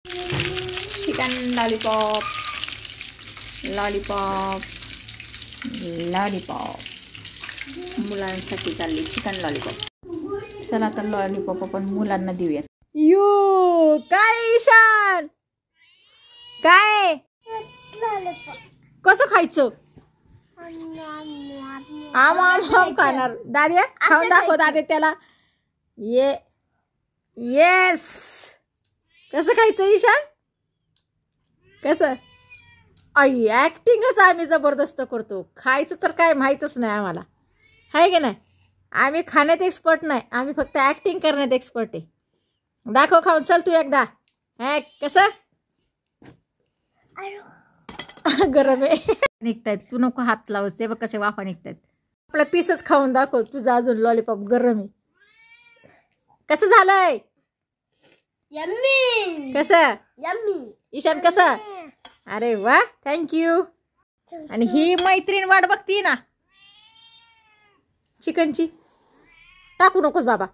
Chicken lollipop lollipop lollipop मुलांसाठी चालली chicken lollipop. चला आता लॉलीपॉप आपण मुलांना देऊयात। यू काय ईशान काय कसं खायचं? आम आम आम खाणार दाद्या खाऊन दाखव दादे त्याला। ये येस कसं खायचं ईशान कसं? आई ॲक्टिंगच आम्ही जबरदस्त करतो, खायचं तर काय माहीतच नाही आम्हाला, आहे की नाही? आम्ही खाण्यात एक्सपर्ट नाही, आम्ही फक्त ॲक्टिंग करण्यात एक्सपर्ट आहे। दाखव खाऊन चल तू एकदा। हॅ कसं गरम आहे निघतायत, तू नको हात लावस, ते बघ कसे वाफा निघतायत। आपला पीसच खाऊन दाखव तुझा, अजून लॉलीपॉप गरम आहे। कसं झालंय? यम्मी कसं यम्मी ईशान कसं? अरे वा थँक्यू। आणि ही मैत्रीण वाट बघती ना चिकनची, टाकू नकोस बाबा।